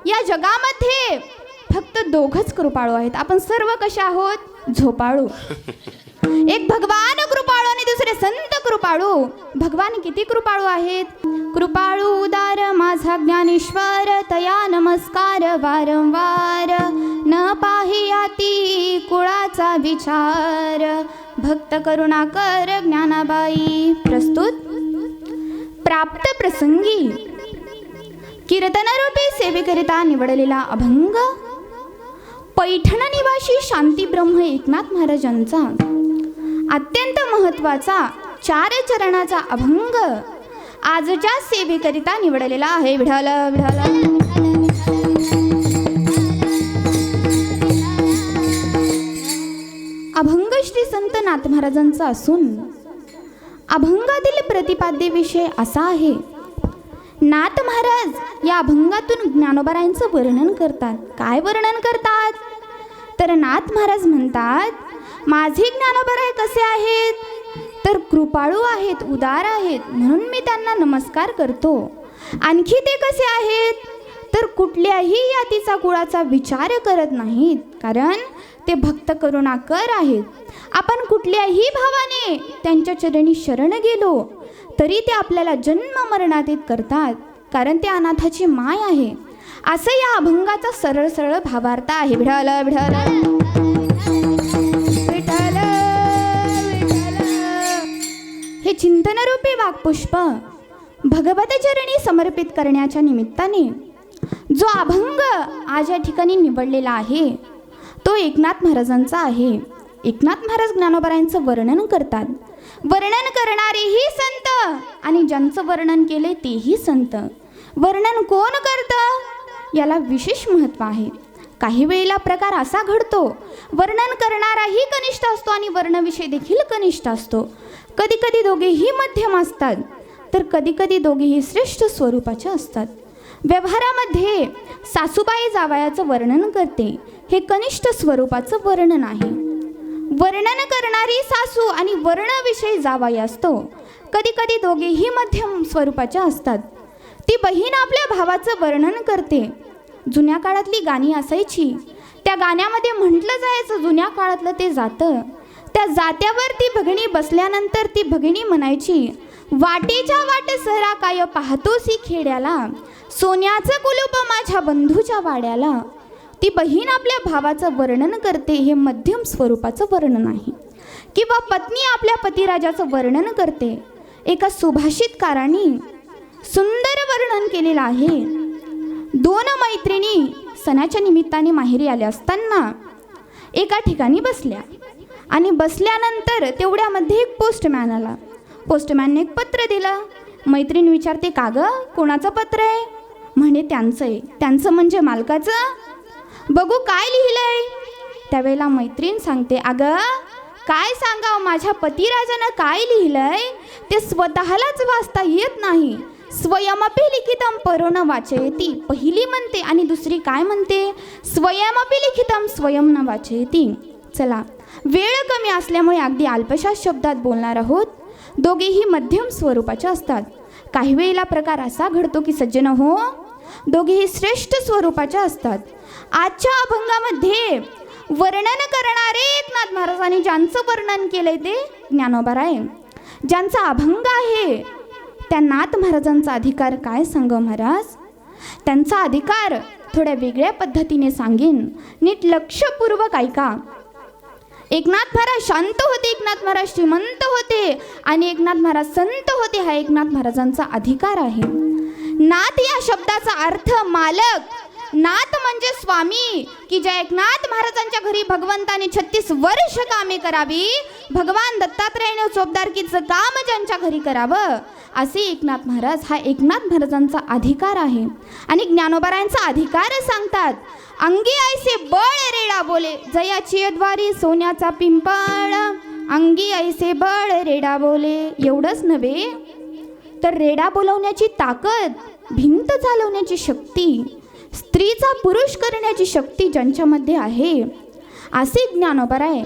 या जगामध्ये फक्त दोघंच कृपाळू आहेत. आपण सर्व कसे आहोत? झोपाळू. एक भगवान कृपाळू आणि दुसरे संत कृपाळू. भगवान किती कृपाळू आहेत? कृपाळू उदार माझा ज्ञानेश्वर, तया नमस्कार वारंवार, न पाहियाती कुळाचा विचार, भक्त करुणाकर ज्ञानाबाई. प्रस्तुत प्राप्त प्रसंगी कीर्तनरूपी सेवेकरिता निवडलेला अभंग पैठण निवासी शांती ब्रह्म एकनाथ महाराजांचा अत्यंत महत्त्वाचा 4 चरणाचा अभंग आजच्या सेवेकरिता निवडलेला आहे. विठ्ठल विठ्ठल. अभंग श्री संत नाथ महाराजांचा असून अभंगातील प्रतिपाद्य विषय असा आहे. नाथ महाराज या अभंगातून ज्ञानोबारायांचं वर्णन करतात. काय वर्णन करतात? तर नाथ महाराज म्हणतात, माझे ज्ञानोबाराय कसे आहेत? तर कृपाळू आहेत, उदार आहेत, म्हणून मी त्यांना नमस्कार करतो. आणखी ते कसे आहेत? तर कुठल्याही जातीचा कुळाचा विचार करत नाहीत, कारण ते भक्त करुणाकर आहेत. आपण कुठल्याही भावाने त्यांच्या चरणी शरण गेलो तरी ते आपल्याला जन्म मरणातीत करतात, कारण ते अनाथाची माय आहे. असं या अभंगाचा सरळ सरळ भावार्थ आहे. विठ्ठल विठ्ठल विठ्ठल विठ्ठल. हे चिंतनरूपी वाक्पुष्प भगवत चरणी समर्पित करण्याच्या निमित्ताने जो अभंग आज या ठिकाणी निवडलेला आहे तो एकनाथ महाराजांचा आहे. एकनाथ महाराज ज्ञानोबारायांचं वर्णन करतात. वर्णन करणारेही संत आणि ज्यांचं वर्णन केले तेही संत. वर्णन कोण करतं याला विशेष महत्त्व आहे. काही वेळेला प्रकार असा घडतो, वर्णन करणाराही कनिष्ठ असतो आणि वर्णविषय देखील कनिष्ठ असतो. कधी कधी दोघेही मध्यम असतात, तर कधी कधी दोघेही श्रेष्ठ स्वरूपाचे असतात. व्यवहारामध्ये सासूबाई जावयाचं वर्णन करते, हे कनिष्ठ स्वरूपाचं वर्णन आहे. वर्णन करणारी सासू आणि वर्णविषयी जावाई असतो. कधी कधी दोघेही मध्यम स्वरूपाच्या असतात. ती बहीण आपल्या भावाचं वर्णन करते. जुन्या काळातली गाणी असायची, त्या गाण्यामध्ये म्हटलं जायचं जुन्या काळातलं ते जातं. त्या जात्यावर ती भगिनी बसल्यानंतर ती भगिनी म्हणायची, वाटेच्या वाट सहरा काय पाहतोसी खेड्याला, सोन्याचं कुलूप माझ्या बंधूच्या वाड्याला. ती बहीण आपल्या भावाचं वर्णन करते, हे मध्यम स्वरूपाचं वर्णन आहे. किंवा पत्नी आपल्या पतिराजाचं वर्णन करते. एका सुभाषितकारांनी सुंदर वर्णन केलेलं आहे. 2 मैत्रिणी सणाच्या निमित्ताने माहेरी आल्या असताना एका ठिकाणी बसल्या आणि बसल्यानंतर तेवढ्यामध्ये एक पोस्टमॅन आला. पोस्टमॅनने एक पत्र दिलं. मैत्रीण विचारते, का गं, कोणाचं पत्र आहे? म्हणे त्यांचं आहे. त्यांचं म्हणजे मालकाचं? बघू काय लिहिलंय. त्यावेळेला मैत्रीण सांगते, अगं काय सांगावं, माझ्या पतिराजानं काय लिहिलंय ते स्वतःलाच वाचता येत नाही. स्वयमपि लिखितम परो न वाचयती, पहिली म्हणते आणि दुसरी काय म्हणते, स्वयमपि लिखितम स्वयं न वाचयती. चला, वेळ कमी असल्यामुळे अगदी अल्पशा शब्दात बोलणार आहोत. दोघेही मध्यम स्वरूपाचे असतात. काही वेळेला प्रकार असा घडतो की सज्जन हो, दोघेही श्रेष्ठ स्वरूपाचे असतात. आजच्या अभंगामध्ये वर्णन करणारे एकनाथ महाराजांनी ज्यांचं वर्णन केलंय ते ज्ञानोबाराय. ज्यांचा अभंग आहे त्या नाथ महाराजांचा अधिकार काय सांगू महाराज. त्यांचा अधिकार थोड्या वेगळ्या पद्धतीने सांगेन, नीट लक्षपूर्वक ऐका. एकनाथ महाराज शांत होते, एकनाथ महाराज श्रीमंत होते आणि एकनाथ महाराज संत होते, हा एकनाथ महाराजांचा अधिकार आहे. नाथ या शब्दाचा अर्थ मालक. नाथ म्हणजे स्वामी, की ज्या एकनाथ महाराजांच्या घरी भगवंताने 36 वर्ष कामे करावी, भगवान दत्तात्रयाने चोपदारकीचं काम ज्यांच्या घरी करावं, असे एकनाथ महाराज, हा एकनाथ महाराजांचा अधिकार आहे. आणि ज्ञानोबारायांचा अधिकार सांगतात, अंगी ऐसे बळ रेडा बोले, जयाची द्वारी सोन्याचा पिंपळ, अंगी ऐसे बळ रेडा बोले. एवढंच नव्हे तर रेडा बोलवण्याची ताकद, भिंत चालवण्याची शक्ती, स्त्रीचा पुरुष करण्याची शक्ती ज्यांच्यामध्ये आहे, असे ज्ञानोबाराय.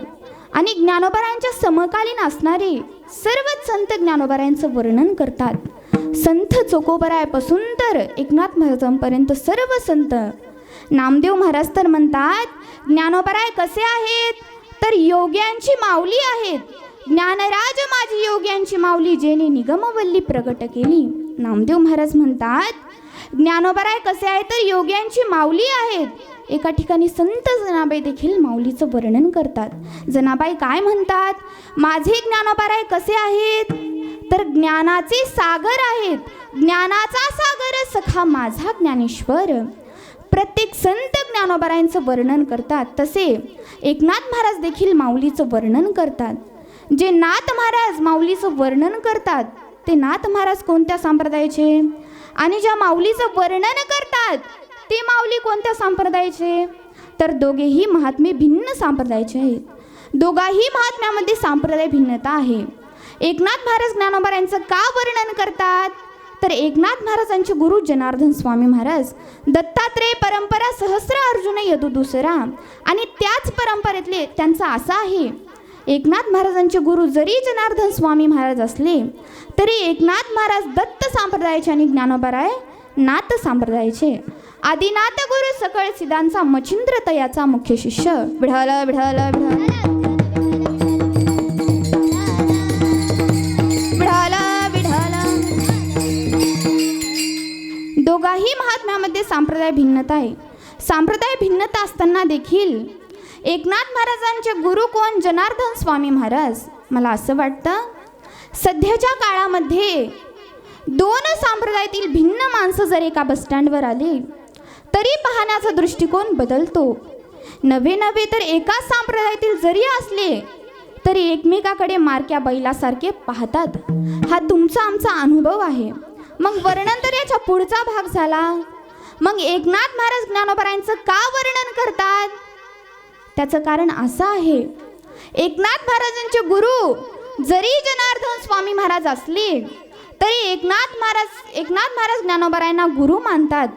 आणि ज्ञानोबारायांच्या समकालीन असणारे सर्वच संत ज्ञानोबारायांचं वर्णन करतात. संत चोकोबरायापासून तर एकनाथ महाराजांपर्यंत सर्व संत. नामदेव महाराज तर म्हणतात, ज्ञानोबराय कसे आहेत तर योग्यांची माऊली आहेत. ज्ञानराज माझी योग्यांची माऊली, जेने निगमवल्ली प्रगट केली. नामदेव महाराज म्हणतात, ज्ञानोबराय कसे आहेत तर योग्यांची माऊली आहेत. एका ठिकाणी संत जनाबाई देखील माऊलीचं वर्णन करतात. जनाबाई काय म्हणतात, माझे ज्ञानोबराय कसे आहेत तर ज्ञानाचे सागर आहेत. ज्ञानाचा सागर सखा माझा ज्ञानेश्वर. प्रत्येक संत ज्ञानोबरायांचं वर्णन करतात. तसे एकनाथ महाराज देखील माऊलीचं वर्णन करतात. जे नाथ महाराज माऊलीचं वर्णन करतात ते नाथ महाराज कोणत्या संप्रदायाचे, आणि ज्या माऊलीचं वर्णन करतात ते माऊली कोणत्या संप्रदायाचे, तर दोघेही महात्मे भिन्न संप्रदायाचे आहेत. दोघाही महात्म्यामध्ये संप्रदाय भिन्नता आहे. एकनाथ महाराज ज्ञानोबरायांचं का वर्णन करतात तर एकनाथ महाराजांचे गुरु जनार्दन स्वामी महाराज, दत्तात्रेय परंपरा सहस्र अर्जुन यदु दुसरा, आणि त्याच परंपरेतले त्यांचं असं आहे. एकनाथ महाराजांचे गुरु जरी जनार्दन स्वामी महाराज असले तरी एकनाथ महाराज दत्त संप्रदायाचे आणि ज्ञानोबराय नाथ संप्रदायाचे. आदिनाथ गुरु सकळ सिद्धांचा मच्छिंद्र तयाचा मुख्य शिष्य. विढाल विढाल विढाल दोघाही महात्म्यामध्ये संप्रदाय भिन्नता आहे. संप्रदाय भिन्नता असताना देखील एकनाथ महाराजांचे गुरु कोण, जनार्दन स्वामी महाराज. मला असं वाटतं सध्याच्या काळामध्ये दोन संप्रदायातील भिन्न माणसं जर एका बसस्टँडवर आली तरी पाहण्याचा दृष्टिकोन बदलतो. नवे नवे तर एकाच संप्रदायातील जरी असले तरी एकमेकाकडे मारक्या बैलासारखे पाहतात. हा तुमचा आमचा अनुभव आहे. मग वर्णन तर याच्या पुढचा भाग झाला. मग एकनाथ महाराज ज्ञानोबरायांचं का वर्णन करतात, त्याचं कारण असं आहे. एकनाथ महाराजांचे गुरु जरी जनार्दन स्वामी महाराज असले तरी एकनाथ महाराज ज्ञानोबरायांना गुरु मानतात.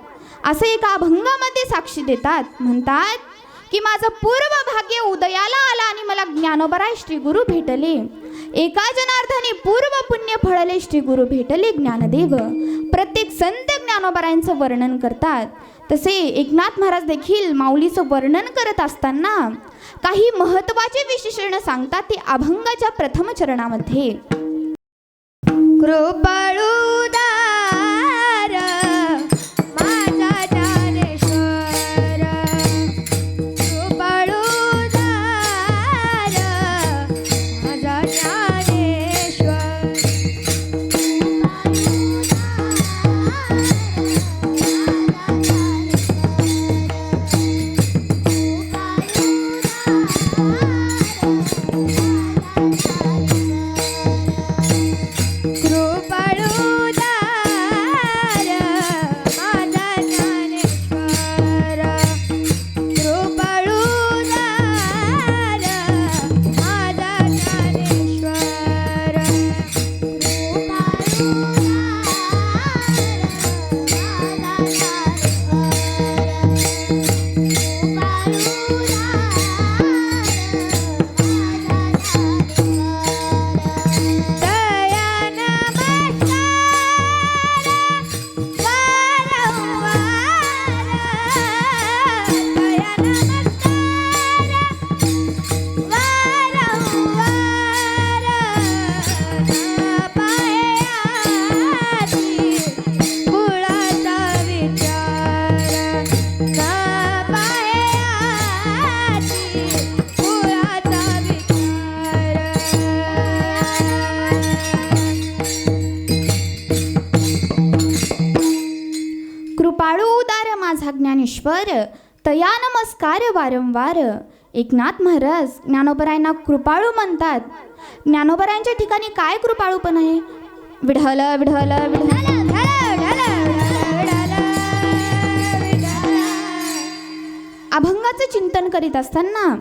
असं एका अभंगामध्ये साक्षी देतात. म्हणतात की माझं पूर्व भाग्य उदयाला आला आणि मला ज्ञानोबराय श्री गुरु भेटले. एका जनार्दनी पूर्व पुण्य फळले श्री गुरु भेटले ज्ञानदेव. प्रत्येक संत ज्ञानोबरायांचं वर्णन करतात. तसे एकनाथ महाराज देखील माऊलीचं वर्णन करत असताना काही महत्त्वाचे विशेषण सांगतात. ते अभंगाच्या प्रथम चरणामध्ये. कृपाळुदार माझा ज्ञानेश्वर, कृपाळुदार माझा ज्ञानेश्वर. ज्ञानेश्वर तया नमस्कार वारंवार. एकनाथ महाराज ज्ञानोबरायांना कृपाळू म्हणतात. ज्ञानोबरायांच्या ठिकाणी काय कृपाळूपण आहे. विढल विढल विढल. अभंगाचं चिंतन करीत असताना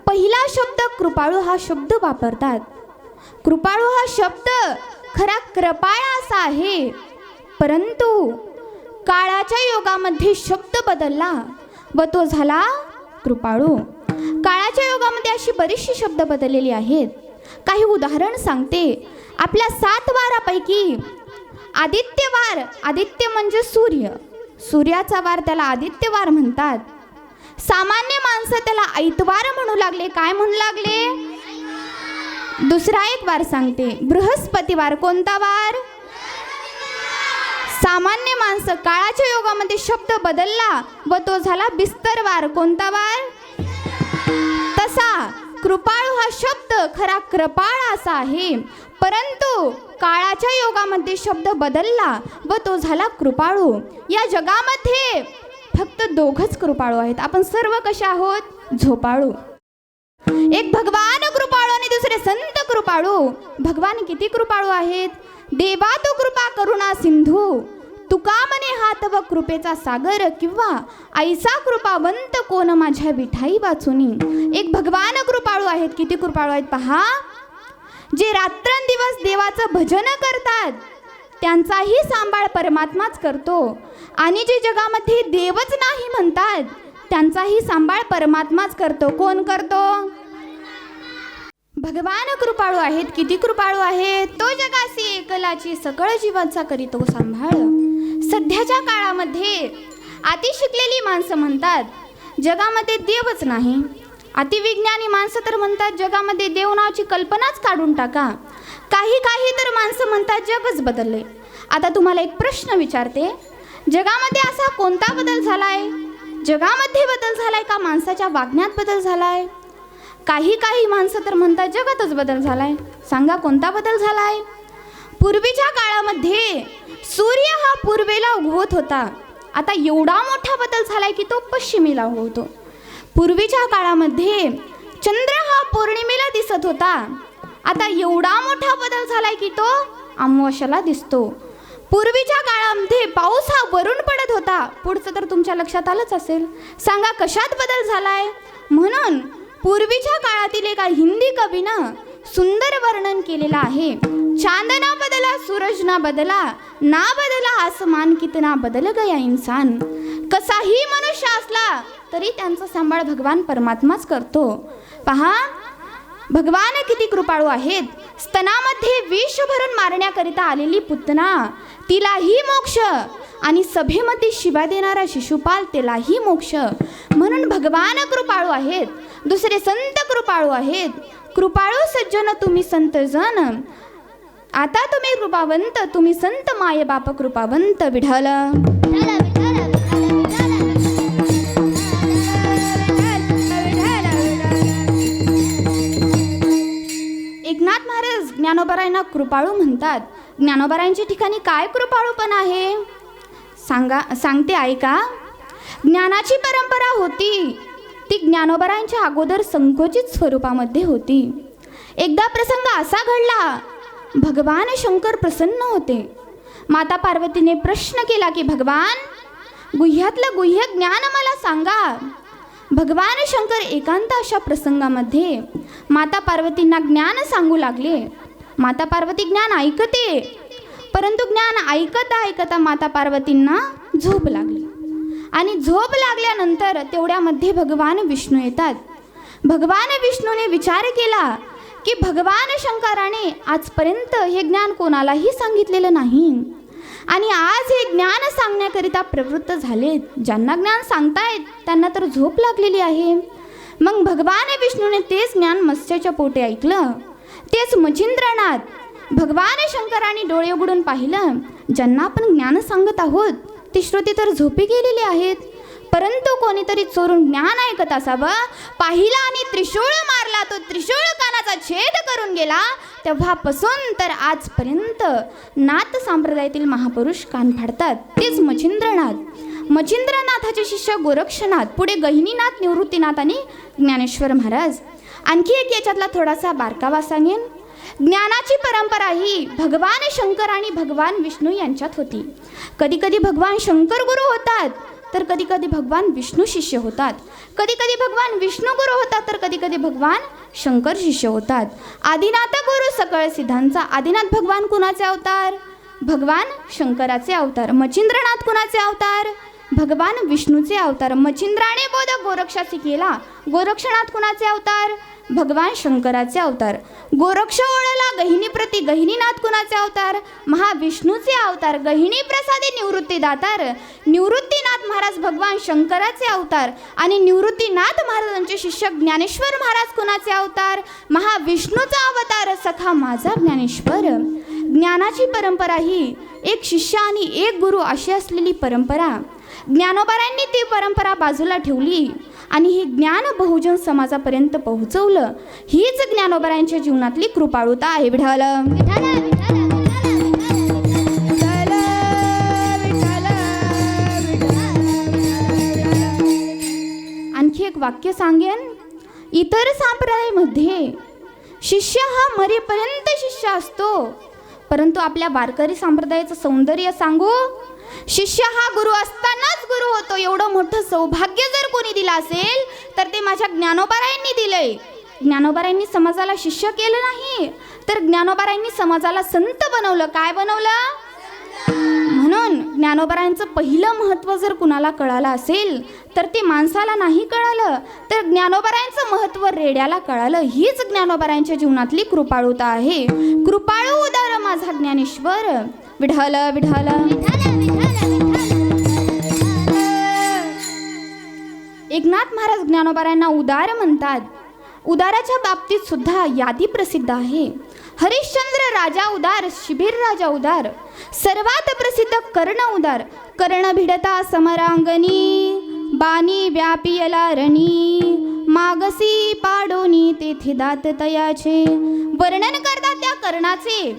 पहिला शब्द कृपाळू हा शब्द वापरतात. कृपाळू हा शब्द खरा कृपाळ असा आहे, परंतु काळाच्या योगामध्ये शब्द बदलला व तो झाला कृपाळू. काळाच्या योगामध्ये अशी बरीचशी शब्द बदललेली आहेत. काही उदाहरण सांगते. आपल्या 7 वारापैकी आदित्यवार, आदित्य म्हणजे सूर्य, सूर्याचा वार त्याला आदित्यवार म्हणतात. सामान्य माणसं त्याला ऐतवार म्हणू लागले. काय म्हणू लागले? दुसरा एक वार सांगते, बृहस्पतिवार. कोणता वार? सामान्य माणसं काळाच्या योगामध्ये शब्द बदलला व तो झाला बिस्तरवार. कोणता वार? तसा कृपाळू हा शब्द खरा कृपाळ असा आहे, परंतु काळाच्या योगामध्ये शब्द बदलला व तो झाला कृपाळू. या जगामध्ये फक्त दोघच कृपाळू आहेत. आपण सर्व कशा आहोत? झोपाळू. एक भगवान कृपाळू आणि दुसरे संत कृपाळू. भगवान किती कृपाळू आहेत? देवा तू कृपा करुणा सिंधू, तुका मने हात व कृपेचा सागर, किंवा ऐसा कृपावंत कोण माझ्या विठाई वाचुनी. एक भगवान कृपाळू आहेत. किती कृपाळू आहेत पहा. जे रात्रंदिवस देवाचं भजन करतात त्यांचाही सांभाळ परमात्माच करतो, आणि जे जगामध्ये देवच नाही म्हणतात त्यांचाही सांभाळ परमात्माच करतो. कोण करतो? भगवान कृपाळू आहेत. किती कृपाळू आहेत? तो जगासी एकलाची सकळ जीवाचा करीतो सांभाळ. सध्याच्या काळामध्ये अति शिकलेली माणसं म्हणतात जगामध्ये देवच नाही. अतिविज्ञानी माणसं तर म्हणतात जगामध्ये देव नावाची कल्पनाच काढून टाका. काही तर माणसं म्हणतात जगच बदलले. आता तुम्हाला एक प्रश्न विचारते, जगामध्ये असा कोणता बदल झालाय? जगामध्ये बदल झालाय का माणसाच्या वागण्यात बदल झालाय? काही माणसं तर म्हणतात जगातच बदल झालाय. सांगा कोणता बदल झालाय? पूर्वीच्या काळामध्ये सूर्य हा पूर्वेला उगवत होता. आता एवढा मोठा बदल झालाय की तो पश्चिमेला उगवतो. पूर्वीच्या काळामध्ये चंद्र हा पौर्णिमेला दिसत होता. आता एवढा मोठा बदल झालाय की तो अमावास्येला दिसतो. पूर्वीच्या काळामध्ये पाऊस हा वरून पडत होता. पुढचं तर तुमच्या लक्षात आलंच असेल. सांगा कशात बदल झालाय? म्हणून पूर्वीच्या काळातील एका हिंदी कवीनं सुंदर वर्णन केलेलं आहे. चांद ना बदला, सूरज ना बदला, ना बदला आसमान, कितना बदल गया इंसान. कसाही मनुष्य असला तरी त्यांचा सांभाळ भगवान परमात्माच करतो. पहा भगवान किती कृपाळू आहेत. स्तनामध्ये विष भरून मारण्याकरिता आलेली पुतना तिलाही मोक्ष, आणि सभेमध्ये शिव्या देणारा शिशुपाल त्यालाही मोक्ष. म्हणून भगवान कृपाळू आहेत. दुसरे संत कृपाळू आहेत. कृपाळू सज्जन तुम्ही संत जन, आता तुम्ही कृपावंत, तुम्ही संत माय बाप कृपावंत. विठ्ठल एकनाथ महाराज ज्ञानोबारायांना कृपाळू म्हणतात. ज्ञानोबारायांच्या ठिकाणी काय कृपाळूपण आहे? सांगते ऐका. ज्ञानाची परंपरा होती ती ज्ञानोबारायांच्या अगोदर संकोचित स्वरूपामध्ये होती. एकदा प्रसंग असा घडला, भगवान शंकर प्रसन्न होते. माता पार्वतीने प्रश्न केला की भगवान गुह्यातलं गुह्य ज्ञान मला सांगा. भगवान शंकर एकांत अशा प्रसंगामध्ये माता पार्वतींना ज्ञान सांगू लागले. माता पार्वती ज्ञान ऐकते, परंतु ज्ञान ऐकता माता पार्वतींना झोप लागली, आणि झोप लागल्यानंतर तेवढ्यामध्ये भगवान विष्णू येतात. भगवान विष्णूने विचार केला की भगवान शंकराने आजपर्यंत हे ज्ञान कोणालाही सांगितलेलं नाही, आणि आज हे ज्ञान सांगण्याकरिता प्रवृत्त झालेत. ज्यांना ज्ञान सांगतायत त्यांना तर झोप लागलेली आहे. मग भगवान विष्णूने तेच ज्ञान मत्स्याच्या पोटी ऐकलं. तेच मच्छिंद्रनाथ भगवान शंकराने डोळे उघडून पाहिलं. ज्यांना आपण ज्ञान सांगत आहोत ती श्रुती तर झोपी गेलेली आहेत, परंतु कोणीतरी चोरून ज्ञान ऐकत असावं. पाहिला आणि त्रिशूळ मारला. तो त्रिशूळ कानाचा छेद करून गेला. तेव्हापासून तर आजपर्यंत नाथ संप्रदायातील महापुरुष कान फाडतात. तेच मच्छिंद्रनाथ. मच्छिंद्रनाथाचे शिष्य गोरक्षनाथ, पुढे गहिनीनाथ, निवृत्तीनाथ आणि ज्ञानेश्वर महाराज. आणखी एक याच्यातला थोडासा बारकावा सांगेन. ज्ञानाची परंपरा ही भगवान शंकर आणि भगवान विष्णू यांच्यात होती. कधी कधी भगवान शंकर गुरु होतात, तर कधी कधी भगवान विष्णू शिष्य होतात. कधी कधी भगवान विष्णू गुरु होतात, तर कधी कधी भगवान शंकर शिष्य होतात. आदिनाथ गुरु सकळ सिद्धांचा. आदिनाथ भगवान कुणाचे अवतार? भगवान शंकराचे अवतार. मच्छिंद्रनाथ कुणाचे अवतार? भगवान विष्णूचे अवतार. मच्छिंद्राने बोध गोरक्षासी केला. गोरक्षनाथ कुणाचे अवतार? भगवान शंकराचे अवतार. गोरक्ष ओळला गहिनी प्रती. गहिनीनाथ कुणाचे अवतार? महाविष्णूचे अवतार. गहिनी प्रसादे निवृत्ती दातार. निवृत्तीनाथ महाराज भगवान शंकराचे अवतार. आणि निवृत्तीनाथ महाराजांचे शिष्य ज्ञानेश्वर महाराज कुणाचे अवतार? महाविष्णूचा अवतार. सखा माझा ज्ञानेश्वर. ज्ञानाची परंपरा ही एक शिष्य आणि एक गुरु अशी असलेली परंपरा. ज्ञानोबारायांनी ती परंपरा बाजूला ठेवली आणि ही ज्ञान बहुजन समाजापर्यंत पोहोचवलं. हीच ज्ञानोबारायांच्या जीवनातली कृपाळुता आहे. विठ्ठल आणखी एक वाक्य सांगेन. इतर संप्रदायामध्ये शिष्य हा मरेपर्यंत शिष्य असतो, परंतु आपल्या वारकरी संप्रदायाचं सौंदर्य सांगू, शिष्य हा गुरु असतानाच गुरु होतो. एवढं मोठं सौभाग्य जर कोणी दिलं असेल तर ते माझ्या ज्ञानोबारायांनी दिलंय. ज्ञानोबारायांनी समाजाला शिष्य केलं नाही, तर ज्ञानोबारायांनी समाजाला संत बनवलं. काय बनवलं? म्हणून ज्ञानोबारायांचं पहिलं महत्त्व जर कुणाला कळालं असेल तर ते माणसाला नाही कळालं, तर ज्ञानोबारायांचं महत्त्व रेड्याला कळालं. हीच ज्ञानोबारायांच्या जीवनातली कृपाळुता आहे. कृपाळू उदार माझा ज्ञानेश्वर. विठ्ठल विठ्ठल. एकनाथ महाराज ज्ञानोबारायांना उदार म्हणतात. उदाराच्या बाबतीत सुद्धा यादी प्रसिद्ध आहे. हरिश्चंद्र राजा उदार, शिबिर राजा उदार, सर्वात प्रसिद्ध कर्ण उदार. कर्ण भिडता समरांगणी, बाणी व्यापियला रणी, मागसी पाडोनी तेथे दात तयाचे. वर्णन करतात त्या कर्णाचे.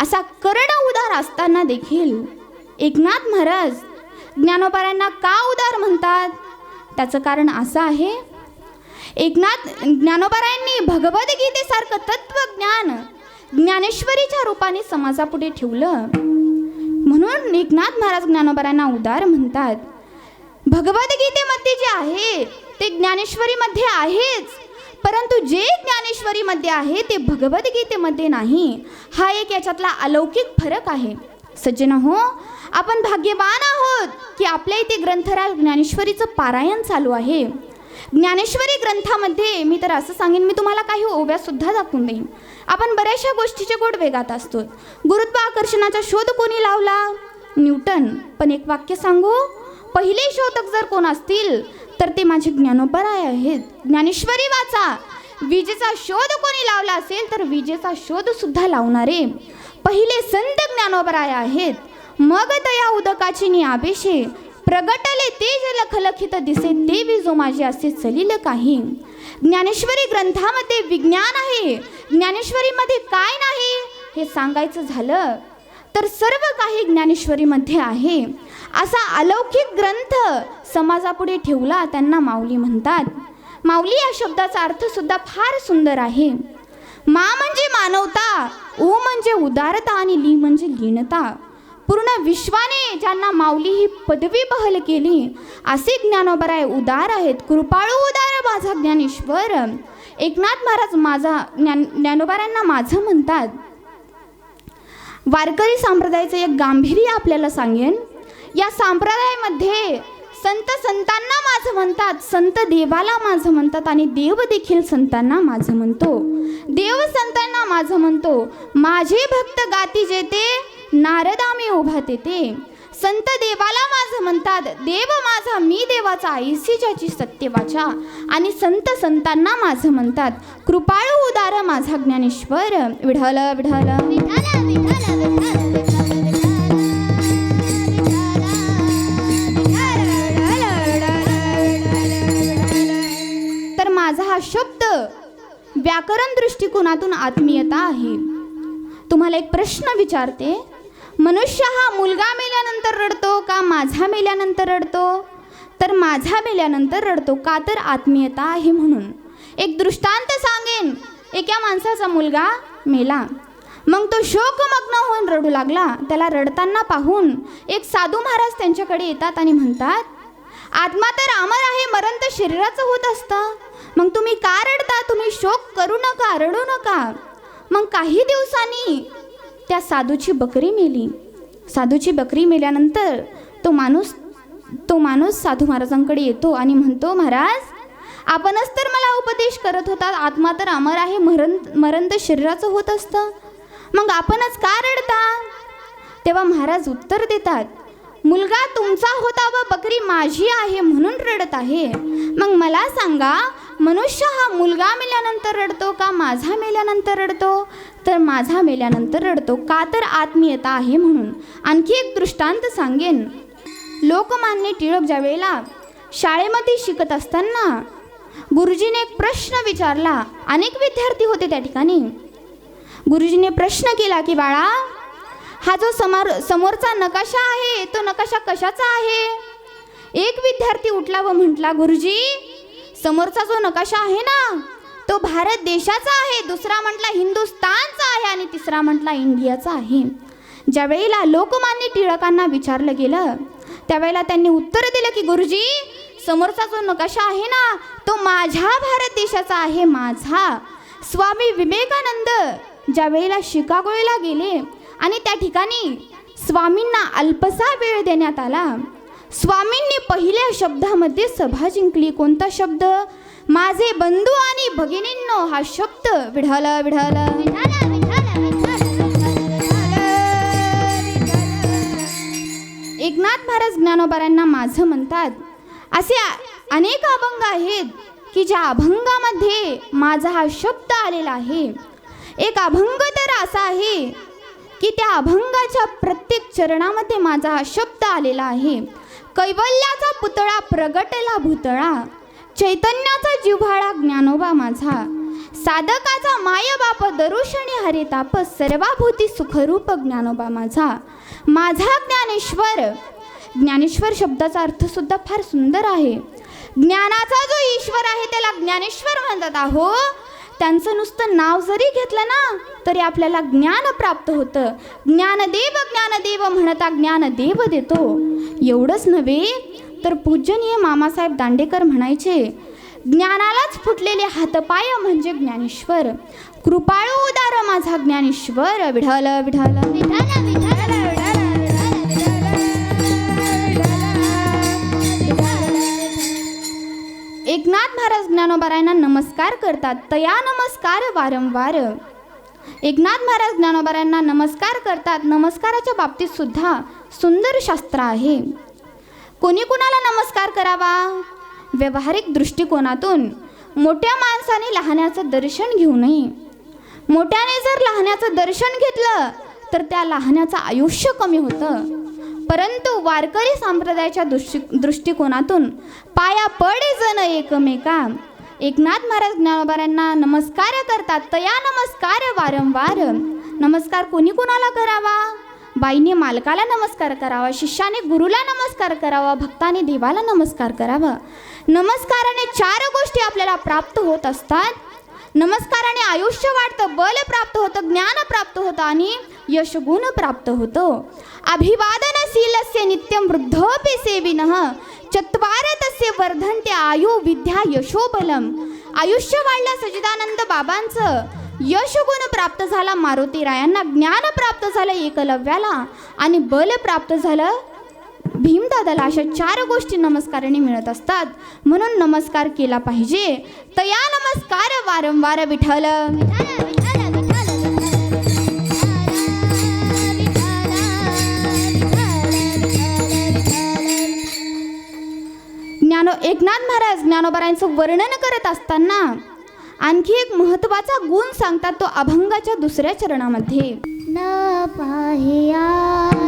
असा कर्ण उदार असताना देखील एकनाथ महाराज ज्ञानोबारायांना का उदार म्हणतात? त्याचं कारण असं आहे, एकनाथ ज्ञानोबारायांनी भगवद्गीतेसारखं तत्वज्ञान ज्ञानेश्वरीच्या रूपाने समाजापुढे ठेवलं. म्हणून एकनाथ महाराज ज्ञानोबारायांना उदार म्हणतात. भगवद्गीतेमध्ये जे आहे ते ज्ञानेश्वरीमध्ये आहेच, परंतु जे ज्ञानेश्वरीमध्ये आहे ते भगवद्गीतेमध्ये नाही. हा एक याच्यातला अलौकिक फरक आहे. सज्जन हो, आपण भाग्यवान आहोत की आपल्या इथे ग्रंथराज ज्ञानेश्वरीचं पारायण चालू आहे. ज्ञानेश्वरी ग्रंथामध्ये मी तर असं सांगेन, मी तुम्हाला काही ओव्या सुद्धा दाखवून देईन. आपण बऱ्याचशा गोष्टीचे गोड वेगात असतो. गुरुत्वाकर्षणाचा शोध कोणी लावला? न्यूटन. पण एक वाक्य सांगू, पहिले शोधक जर कोण असतील तर ते माझे ज्ञानोबाराय आहेत. ज्ञानेश्वरी वाचा. विजेचा शोध कोणी लावला असेल तर विजेचा शोध सुद्धा लावणारे पहिले संत ज्ञानोबाराय आहेत. मग तया उदकाची नि आबेशे, प्रगटले तेज लखलखित दिसे देवी जो माझे असे चलिल काही. ज्ञानेश्वरी ग्रंथामध्ये विज्ञान आहे. ज्ञानेश्वरीमध्ये काय नाही हे सांगायचं झालं तर सर्व काही ज्ञानेश्वरीमध्ये आहे. असा अलौकिक ग्रंथ समाजापुढे ठेवला, त्यांना माऊली म्हणतात. माऊली या शब्दाचा अर्थ सुद्धा फार सुंदर आहे. मा म्हणजे मानवता, उ म्हणजे उदारता आणि ली म्हणजे लीनता. पूर्ण विश्वाने ज्यांना माऊली ही पदवी बहाल केली असे ज्ञानोबाराय उदार आहेत. कृपाळू उदार माझा ज्ञानेश्वर. एकनाथ महाराज माझा ज्ञानोबारायांना माझं म्हणतात. वारकरी संप्रदायाचं एक गांभीर्य आपल्याला सांगेन. या संप्रदायामध्ये संत संतांना माझं म्हणतात, संत देवाला माझं म्हणतात आणि देव देखील संतांना माझं म्हणतो. देव संतांना माझं म्हणतो. माझे भक्त गाती जेते, नारदामी उभा तेते. संत देवाला माझं म्हणतात, देव माझा मी देवाचा ऐसी ज्याची सत्य वाचा. आणि संत संतांना माझं म्हणतात, कृपाळू उदार माझा ज्ञानेश्वर. विठ्ठल विठ्ठल. तर माझा हा शब्द व्याकरण दृष्टिकोनातून आत्मीयता आहे. तुम्हाला एक प्रश्न विचारते, मनुष्य हा मुलगा मेल्यानंतर रडतो का माझा मेल्यानंतर रडतो? तर माझा मेल्यानंतर रडतो. का? तर आत्मीयता आहे म्हणून. एक दृष्टांत सांगेन. एका माणसाचा मुलगा मेला, मग तो शोकमग्न होऊन रडू लागला. त्याला रडताना पाहून एक साधू महाराज त्यांच्याकडे येतात आणि म्हणतात, आत्मा तर अमर आहे, मरण तर शरीराचं होत असतं, मग तुम्ही का रडता? तुम्ही शोक करू नका, रडू नका. मग काही दिवसांनी त्या साधूची बकरी मेली. साधूची बकरी मेल्यानंतर तो माणूस तो माणूस साधू महाराजांकडे येतो आणि म्हणतो, महाराज आपणच तर मला उपदेश करत होता, आत्मा तर अमर आहे, मरण तर शरीराचं होत असतं, मग आपणच का रडता? तेव्हा महाराज उत्तर देतात, मुलगा तुमचा होता व बकरी माझी आहे म्हणून रडत आहे. मग मला सांगा, मनुष्य हा मुलगा मेल्यानंतर रडतो का माझा मेल्यानंतर रडतो? तर माझा मेल्यानंतर रडतो, का तर आत्मीयता आहे म्हणून. आणखी एक दृष्टांत सांगेन. लोकमान्य टिळक ज्या वेळेला शाळेमध्ये शिकत असताना गुरुजीने एक प्रश्न विचारला. अनेक विद्यार्थी होते त्या ठिकाणी. गुरुजीने प्रश्न केला की बाळा, हा जो समोरचा नकाशा आहे तो नकाशा कशाचा आहे? एक विद्यार्थी उठला व म्हटला, गुरुजी समोरचा जो नकाशा आहे ना तो भारत देशाचा आहे, दुसरा म्हटला हिंदुस्थानचा आहे आणि तिसरा म्हटला इंडियाचा आहे. ज्या वेळेला लोकमान्य टिळकांना विचारलं गेलं त्यावेळेला त्यांनी उत्तर दिलं की गुरुजी समोरचा जो नकाशा आहे ना तो माझ्या भारत देशाचा आहे, माझा. स्वामी विवेकानंद ज्या वेळेला शिकागोला गेले आणि त्या ठिकाणी स्वामींना अल्पसा वेळ देण्यात आला, स्वामींनी पहिल्या शब्दामध्ये सभा जिंकली. कोणता शब्द? माझे बंधू आणि भगिनींनो हा शब्द. विठ्ठल विठ्ठल एकनाथ महाराज ज्ञानोबांना माझं म्हणतात. असे अनेक अभंग आहेत की ज्या अभंगामध्ये माझा हा शब्द आलेला आहे. एक अभंग तर असा आहे की त्या अभंगाच्या प्रत्येक चरणामध्ये माझा हा शब्द आलेला आहे. कैवल्याचा पुतळा प्रगटला भूतळा, चैतन्याचा जिव्हाळा ज्ञानोबा माझा, साधकाचा मायबाप दरुषणी हरे ताप, सर्वाभूती सुखरूप ज्ञानोबा माझा. माझा ज्ञानेश्वर. ज्ञानेश्वर शब्दाचा अर्थ सुद्धा फार सुंदर आहे. ज्ञानाचा जो ईश्वर आहे त्याला ज्ञानेश्वर म्हणतात. आहो, त्यांचं नुसतं नाव जरी घेतलं ना तरी आपल्याला ज्ञान प्राप्त होतं. ज्ञानदेव म्हणता ज्ञानदेव देतो. एवढंच नव्हे तर पूजनीय मामासाहेब दांडेकर म्हणायचे, ज्ञानालाच फुटलेले हातपाय म्हणजे ज्ञानेश्वर. कृपाळू उदार माझा ज्ञानेश्वर. विठ्ठल विठ्ठल एकनाथ महाराज ज्ञानोबांना नमस्कार करतात. तया नमस्कार वारंवार. एकनाथ महाराज ज्ञानोबांना नमस्कार करतात. नमस्काराच्या बाबतीत सुद्धा सुंदर शास्त्र आहे. कोणी कुणाला नमस्कार करावा? व्यावहारिक दृष्टिकोनातून मोठ्या माणसाने लहानाचं दर्शन घेऊ नये. मोठ्याने जर लहानाचं दर्शन घेतलं तर त्या लहानाचं आयुष्य कमी होतं. परंतु वारकरी संप्रदायाच्या दृष्टिकोनातून पाया पडे जण एकमेका. एकनाथ महाराज ज्ञानोबांना नमस्कार करतात. तया नमस्कार वारंवार. नमस्कार कोणी कुणाला करावा? बाईने मालकाला नमस्कार करावा, शिष्याने गुरुला नमस्कार करावा, भक्ताने देवाला नमस्कार करावा. नमस्काराने 4 गोष्टी आपल्याला प्राप्त होत असतात. नमस्काराने आयुष्य वाढतं, बल प्राप्त होतं, ज्ञान प्राप्त होतं आणि यशगुण प्राप्त होतो. अभिवादनशीलस्य नित्यं वृद्धोपि सेविनः चत्वार तस्य वर्धन्ते आयु विद्या यशोबलम. आयुष्य वाढलं सच्चिदानंद बाबांचं, यशगुण प्राप्त झाला मारुतीरायांना, ज्ञान प्राप्त झालं एकलव्याला आणि बल प्राप्त झालं भीमदादाला. अशा 4 गोष्टी नमस्काराने मिळत असतात. म्हणून नमस्कार केला पाहिजे. तया नमस्कार वारंवार. विठ्ठल एकनाथ महाराज ज्ञानोबांचं वर्णन करत असताना आणखी एक महत्त्वाचा गुण सांगतात. तो अभंगाच्या 2ऱ्या चरणामध्ये. न पाह्याती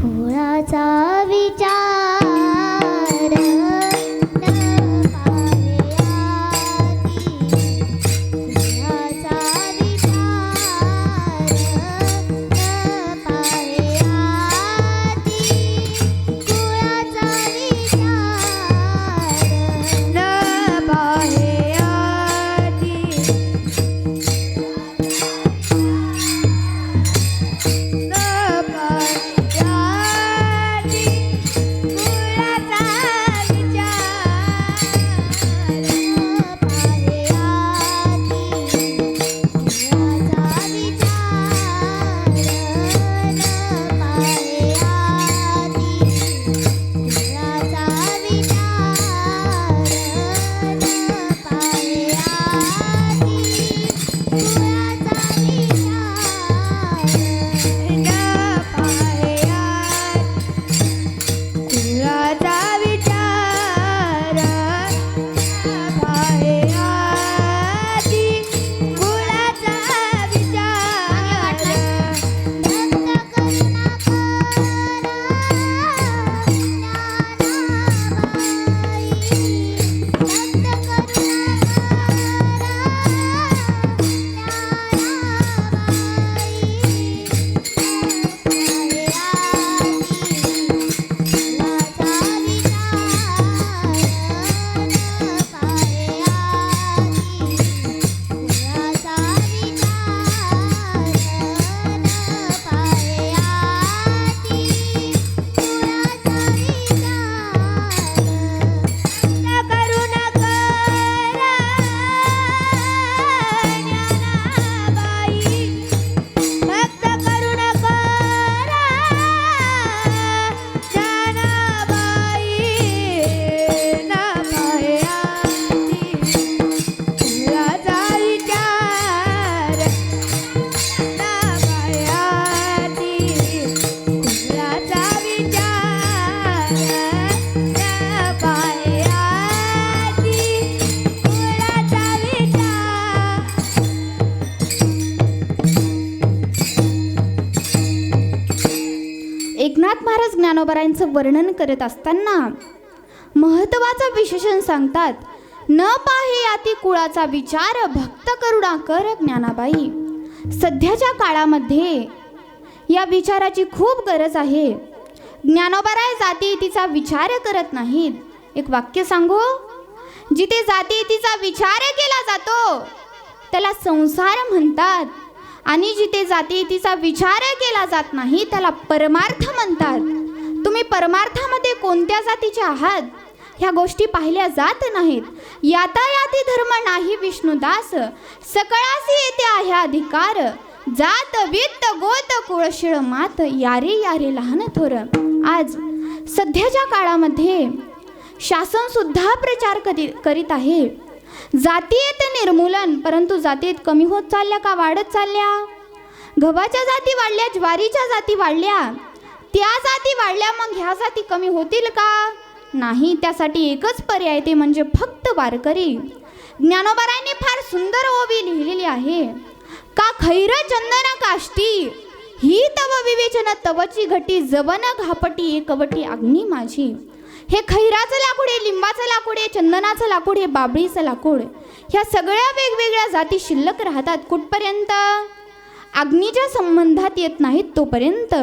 कुळाचा विचार, ज्ञानोबरायांचं वर्णन करत असताना महत्त्वाचं विशेषण सांगतात. न पाहे याती कुळाचा विचार भक्त करुणा कर ज्ञानाबाई. सध्याच्या काळामध्ये या विचाराची खूप गरज आहे. ज्ञानोबराय जातीयतीचा विचार करत नाहीत. एक वाक्य सांगू, जिथे जातीयतीचा विचार केला जातो त्याला संसार म्हणतात, आणि जिथे जातीयतीचा विचार केला जात नाही त्याला परमार्थ म्हणतात. तुम्ही परमार्थामध्ये कोणत्या जातीचे आहात ह्या गोष्टी पाहिल्या जात नाहीत. यातायाती धर्म नाही विष्णुदास, सकळासी येते आहे अधिकार. जात वित्त गोत कुळशीळ मात, यारे यारे लहान थोर. आज सध्याच्या काळामध्ये शासन सुद्धा प्रचार करीत आहे जातीयत निर्मूलन, परंतु जातीयत कमी होत चालल्या का वाढत चालल्या? गव्हाच्या जाती वाढल्या, ज्वारीच्या जाती वाढल्या, त्या जाती वाढल्या, मग ह्या जाती कमी होतील का? नाही. त्यासाठी एकच पर्याय, ते म्हणजे फक्त वारकरी. ज्ञानोबरायांनी फार सुंदर ओवी लिहिलेली आहे. का खैर चंदन काष्टी ही तव विवेचन तवची घटी, जवन घापटी एकवटी अग्नी माझी. हे खैराचं लाकूड आहे, लिंबाचं लाकूड आहे, चंदनाचं लाकूड आहे, बाबळीचं लाकूड, ह्या सगळ्या वेगवेगळ्या जाती शिल्लक राहतात. कुठपर्यंत? अग्नीच्या संबंधात येत नाहीत तोपर्यंत.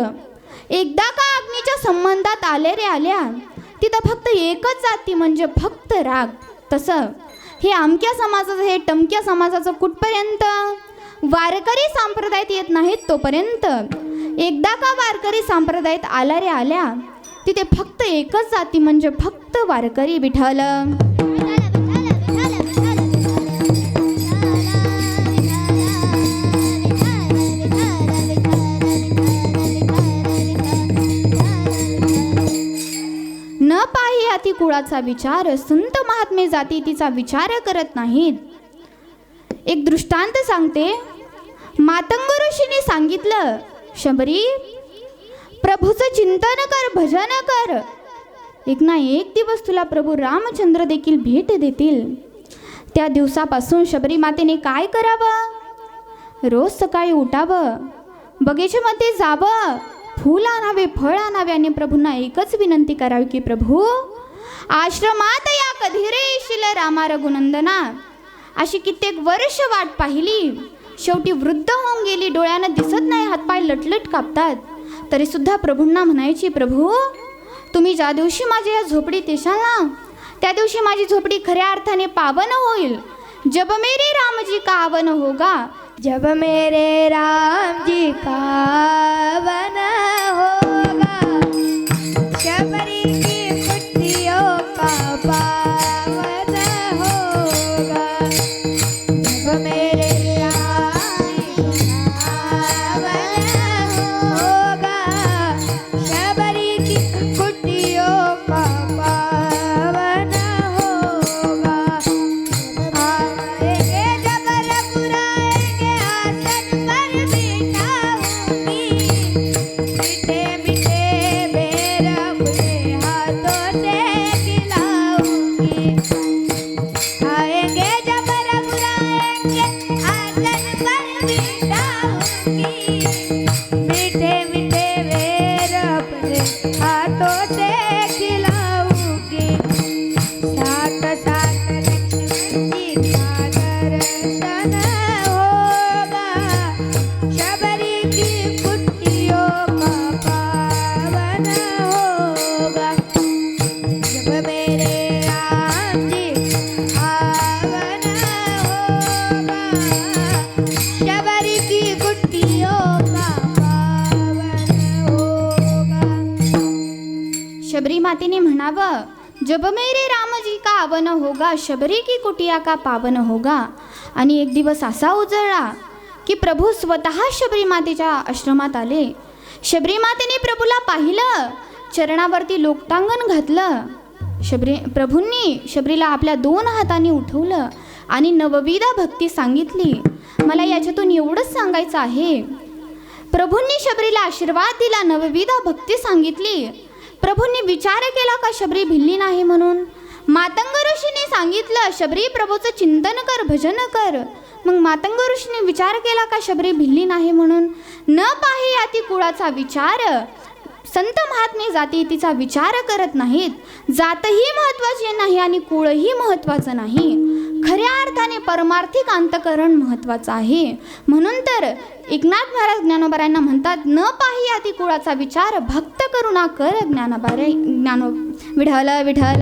एकदा का अग्नीच्या संबंधात आले रे आल्या, तिथं फक्त एकच जाती म्हणजे फक्त राग. तसं हे अमक्या समाजाचं, हे टमक्या समाजाचं कुठपर्यंत? वारकरी संप्रदायात येत नाहीत तोपर्यंत. एकदा का वारकरी संप्रदायात आला रे आल्या, तिथे फक्त एकच जाती म्हणजे फक्त वारकरी. विठ्ठल न पाही अति कुळाचा विचार, संत महात्मे जातीतीचा विचार करत नाहीत. एक दृष्टांत सांगते. मातंग ऋषीने सांगितलं, शबरी प्रभूचं चिंतन कर, भजन कर, एक ना एक दिवस तुला प्रभू रामचंद्र देखील भेट देतील. त्या दिवसापासून शबरी मातेने काय करावं? रोज सकाळी उठावं, बगीचेमध्ये जावं, फूल आणावे, फळ आणावे, आणि प्रभूंना एकच विनंती करावी की प्रभू आश्रमात या कधी रे येशील रामा रघुनंदना. अशी कित्येक वर्ष वाट पाहिली, शेवटी वृद्ध होऊन गेली, डोळ्यानं दिसत नाही, हातपाय लटलट कापतात. तरी सुद्धा प्रभूंना म्हणायची, प्रभू तुम्ही ज्या दिवशी माझ्या या झोपडीत येशाल ना, त्या दिवशी माझी झोपडी खऱ्या अर्थाने पावन होईल. जब मेरे रामजी का आवन होगा, जब मेरे राम जी का आवन होगा, शबरी की कुटियों का पावन होगा. जब मेरे राम जी का आवन होगा, शबरी की कुटियों का पावन होगा. आएंगे जब रघुराएंगे आसन पर बिठाऊंगी, मीठे मीठे बेर अपने हाथों से खिलाऊंगी. आएंगे जब रघुराएंगे आसन पर बिठाऊंगी, मीठे मीठे बेर अपने हाथों से खिलाऊंगी. साथ साथ लक्ष्मण जी का दर्शन होगा, शबरी की कुटियों का पावन होगा. जब मेरे राम जी आवन होगा, शबरी की कुटियों का पावन होगा. शबरी मातेने म्हणावं, जब मेरे रामजी का आवन होगा, शबरी की कुटिया का पावन होगा. आणि एक दिवस असा उजळला की प्रभू स्वतः शबरी मातेच्या आश्रमात आले. शबरी मातेने प्रभूला पाहिलं, चरणावरती लोकटांगण घातलं. प्रभूंनी शबरीला आपल्या 2 हातांनी उठवलं आणि नवविधा भक्ती सांगितली. मला याच्यातून एवढंच सांगायचं आहे, प्रभूंनी शबरीला आशीर्वाद दिला, नवविधा भक्ती सांगितली. प्रभूंनी विचार केला का शबरी भिल्ली नाही म्हणून? मातंग ऋषीने सांगितलं, शबरी प्रभूचं चिंतन कर, भजन कर. मग मातंग ऋषीने विचार केला का शबरी भिल्ली नाही म्हणून? न पाहे याती कुळाचा विचार, संत महात्मे जातीयतीचा विचार करत नाहीत. जातही महत्त्वाची नाही आणि कुळही महत्त्वाचं नाही. खऱ्या अर्थाने परमार्थिक अंतकरण महत्त्वाचं आहे. म्हणून तर एकनाथ महाराज ज्ञानोबारायांना म्हणतात, न पाही आधी कुळाचा विचार, भक्त करुणा कर ज्ञानोबारे विठ्ठल विठ्ठल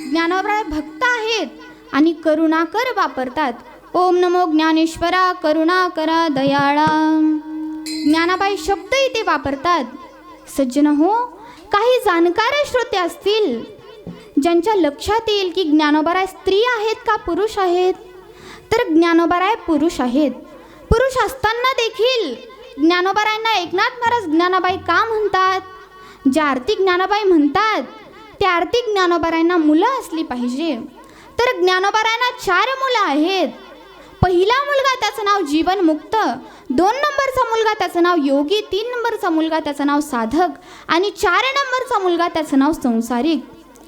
ज्ञानोबराय भक्त आहेत आणि करुणाकर वापरतात. ओम नमो ज्ञानेश्वरा करुणाकरा दयाळा. ज्ञानाबाई शब्द इथे वापरतात. सज्जन हो, काही जाणकार श्रोते असतील ज्यांच्या लक्षात येईल की ज्ञानोबाराय स्त्री आहेत का पुरुष आहेत, तर ज्ञानोबाराय पुरुष आहेत. पुरुष असताना देखील ज्ञानोबारायांना एकनाथ महाराज ज्ञानाबाई का म्हणतात? ज्या आरती ज्ञानाबाई म्हणतात त्या आरती ज्ञानोबारायांना मुलं असली पाहिजे. तर ज्ञानोबारायांना 4 मुलं आहेत. पहिला मुलगा त्याचं नाव जीवनमुक्त, 2 नंबरचा मुलगा त्याचं नाव योगी, 3 नंबरचा मुलगा त्याचं नाव साधक आणि 4 नंबरचा मुलगा त्याचं नाव संसारिक.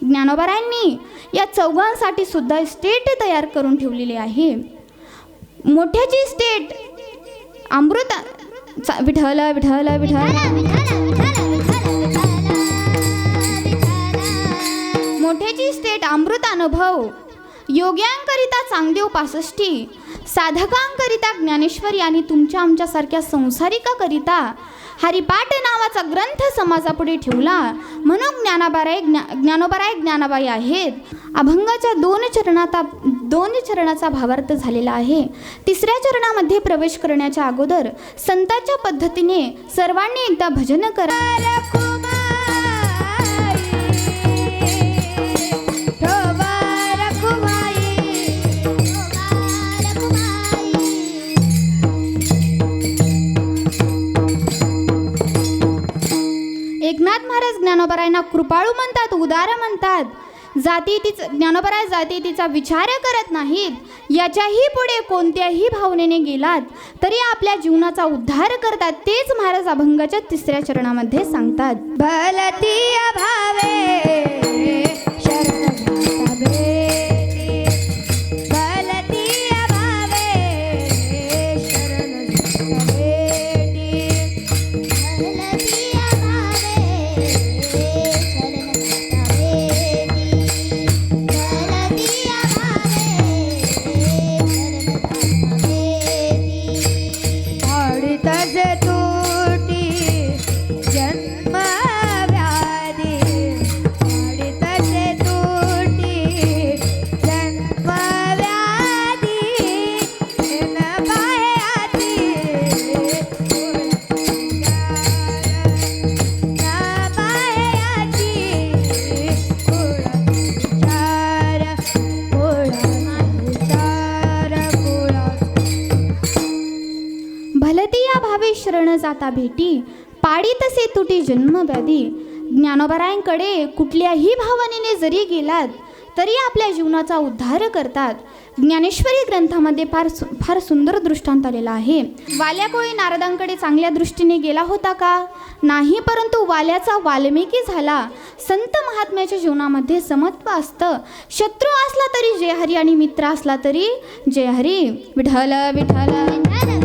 ज्ञानोबारायांनी या चौघांसाठी सुद्धा स्टेट तयार करून ठेवलेली आहे. मोठ्याची स्टेट अमृत विठ्ठल विठ्ठल विठ्ठल मोठ्याची स्टेट अमृत अनुभव, योग्यांकरिता चांगदेव 65, साधकांकरिता ज्ञानेश्वरी आणि तुमच्या आमच्यासारख्या संसारिकाकरिता हरिपाठ नावाचा ग्रंथ समाजापुढे ठेवला. म्हणून ज्ञानोबाराय ज्ञानाबाई आहेत. अभंगाच्या 2 चरणाचा भावार्थ झालेला आहे. 3ऱ्या चरणामध्ये प्रवेश करण्याच्या अगोदर संतांच्या पद्धतीने सर्वांनी एकदा भजन करा. एकनाथ महाराज ज्ञानोबारायांना कृपाळू म्हणतात, उदार म्हणतात. ज्ञानोबाराय जातीयतीचा विचार करत नाहीत. याच्याही पुढे कोणत्याही भावनेने गेलात तरी आपल्या जीवनाचा उद्धार करतात. तेच महाराज अभंगाच्या 3ऱ्या चरणामध्ये सांगतात. भलती भावे शरण जाता भेटी, पाडी तसे तुटी जन्मव्याधी. ज्ञानोबारायांकडे कुठल्याही भावनेने जरी गेलात तरी आपल्या जीवनाचा उद्धार करतात. ज्ञानेश्वरी ग्रंथामध्ये फार सुंदर दृष्टांत आलेला आहे. वाल्या कोळी नारदांकडे चांगल्या दृष्टीने गेला होता का? नाही, परंतु वाल्याचा वाल्मिकी झाला. संत महात्म्याच्या जीवनामध्ये समत्व असतं. शत्रू असला तरी जय हरी आणि मित्र असला तरी जय हरी. विठ्ठल विठ्ठल